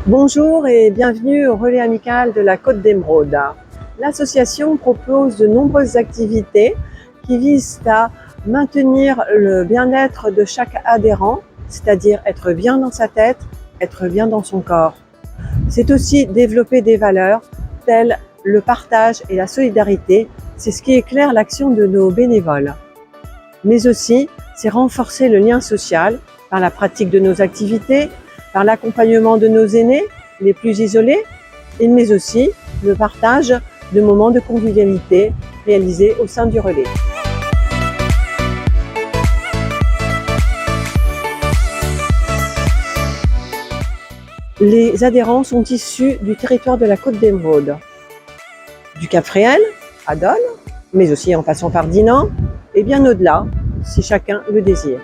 Bonjour et bienvenue au relais amical de la Côte d'Émeraude. L'association propose de nombreuses activités qui visent à maintenir le bien-être de chaque adhérent, c'est-à-dire être bien dans sa tête, être bien dans son corps. C'est aussi développer des valeurs telles le partage et la solidarité, c'est ce qui éclaire l'action de nos bénévoles. Mais aussi, c'est renforcer le lien social par la pratique de nos activités, par l'accompagnement de nos aînés, les plus isolés, mais aussi le partage de moments de convivialité réalisés au sein du relais. Les adhérents sont issus du territoire de la Côte d'Émeraude, du Cap-Fréhel à Dole, mais aussi en passant par Dinan et bien au-delà, si chacun le désire.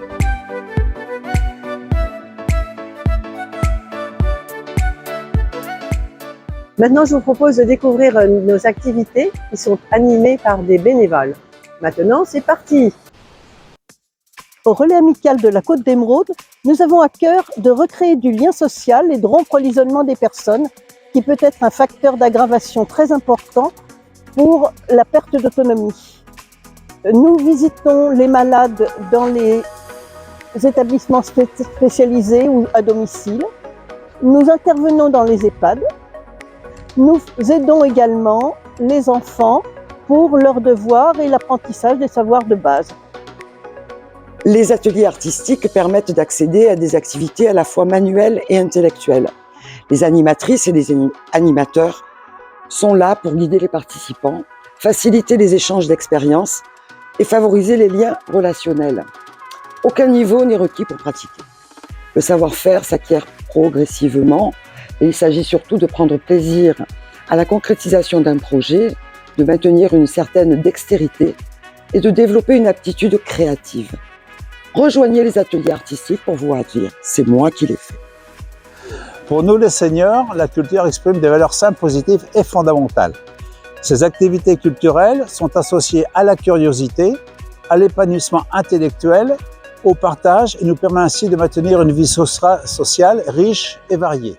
Maintenant, je vous propose de découvrir nos activités qui sont animées par des bénévoles. Maintenant, c'est parti! Au relais amical de la Côte d'Émeraude, nous avons à cœur de recréer du lien social et de rompre l'isolement des personnes, qui peut être un facteur d'aggravation très important pour la perte d'autonomie. Nous visitons les malades dans les établissements spécialisés ou à domicile. Nous intervenons dans les EHPAD. Nous aidons également les enfants pour leurs devoirs et l'apprentissage des savoirs de base. Les ateliers artistiques permettent d'accéder à des activités à la fois manuelles et intellectuelles. Les animatrices et les animateurs sont là pour guider les participants, faciliter les échanges d'expériences et favoriser les liens relationnels. Aucun niveau n'est requis pour pratiquer. Le savoir-faire s'acquiert progressivement et il s'agit surtout de prendre plaisir à la concrétisation d'un projet, de maintenir une certaine dextérité et de développer une aptitude créative. Rejoignez les ateliers artistiques pour vous dire « c'est moi qui l'ai fait ». Pour nous les seniors, la culture exprime des valeurs simples, positives et fondamentales. Ces activités culturelles sont associées à la curiosité, à l'épanouissement intellectuel, au partage et nous permet ainsi de maintenir une vie sociale riche et variée.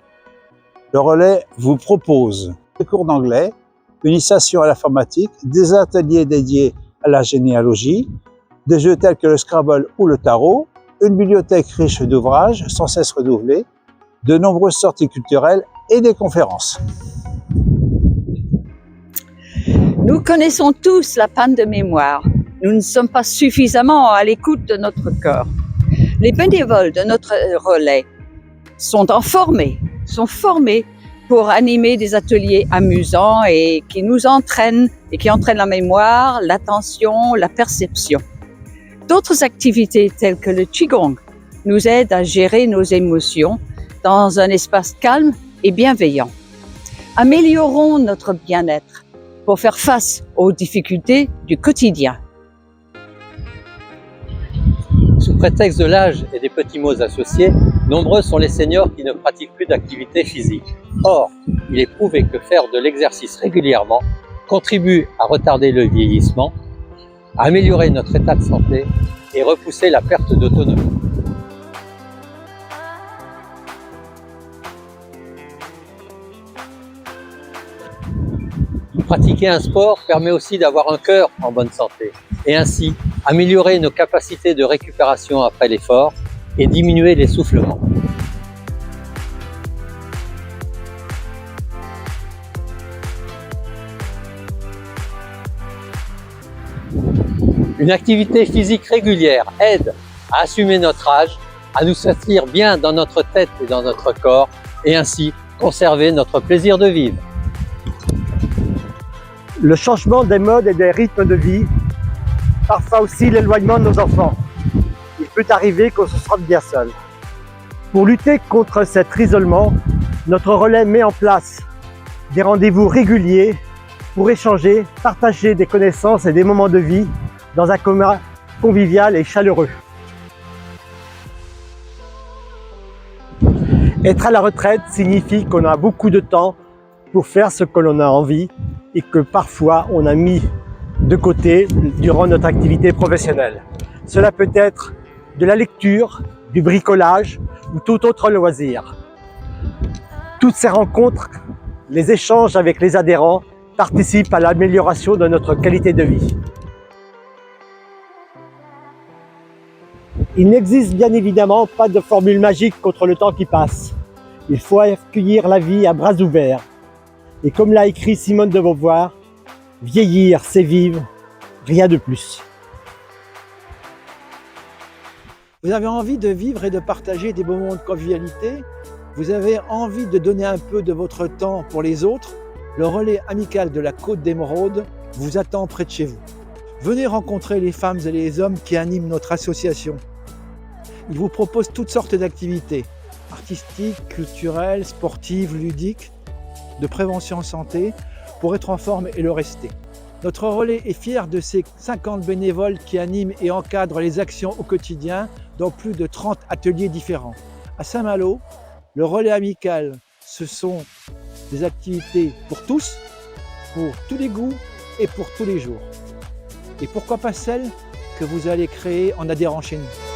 Le relais vous propose des cours d'anglais, une initiation à l'informatique, des ateliers dédiés à la généalogie, des jeux tels que le Scrabble ou le tarot, une bibliothèque riche d'ouvrages sans cesse renouvelés, de nombreuses sorties culturelles et des conférences. Nous connaissons tous la panne de mémoire. Nous ne sommes pas suffisamment à l'écoute de notre corps. Les bénévoles de notre relais sont formés pour animer des ateliers amusants et qui nous entraînent et qui entraînent la mémoire, l'attention, la perception. D'autres activités telles que le Qigong nous aident à gérer nos émotions dans un espace calme et bienveillant. Améliorons notre bien-être pour faire face aux difficultés du quotidien. Sous prétexte de l'âge et des petits maux associés, nombreux sont les seniors qui ne pratiquent plus d'activité physique. Or, il est prouvé que faire de l'exercice régulièrement contribue à retarder le vieillissement, à améliorer notre état de santé et repousser la perte d'autonomie. Pratiquer un sport permet aussi d'avoir un cœur en bonne santé et ainsi améliorer nos capacités de récupération après l'effort et diminuer l'essoufflement. Une activité physique régulière aide à assumer notre âge, à nous sentir bien dans notre tête et dans notre corps et ainsi conserver notre plaisir de vivre. Le changement des modes et des rythmes de vie, parfois aussi l'éloignement de nos enfants. Il peut arriver qu'on se sente bien seul. Pour lutter contre cet isolement, notre relais met en place des rendez-vous réguliers pour échanger, partager des connaissances et des moments de vie dans un climat convivial et chaleureux. Être à la retraite signifie qu'on a beaucoup de temps pour faire ce que l'on a envie et que parfois on a mis de côté durant notre activité professionnelle. Cela peut être de la lecture, du bricolage ou tout autre loisir. Toutes ces rencontres, les échanges avec les adhérents participent à l'amélioration de notre qualité de vie. Il n'existe bien évidemment pas de formule magique contre le temps qui passe. Il faut accueillir la vie à bras ouverts. Et comme l'a écrit Simone de Beauvoir, vieillir, c'est vivre, rien de plus. Vous avez envie de vivre et de partager des moments de convivialité? Vous avez envie de donner un peu de votre temps pour les autres? Le relais amical de la Côte d'Émeraude vous attend près de chez vous. Venez rencontrer les femmes et les hommes qui animent notre association. Ils vous proposent toutes sortes d'activités, artistiques, culturelles, sportives, ludiques, de prévention en santé, pour être en forme et le rester. Notre relais est fier de ses 50 bénévoles qui animent et encadrent les actions au quotidien dans plus de 30 ateliers différents. À Saint-Malo, le relais amical, ce sont des activités pour tous, pour tous les goûts et pour tous les jours. Et pourquoi pas celles que vous allez créer en adhérant chez nous.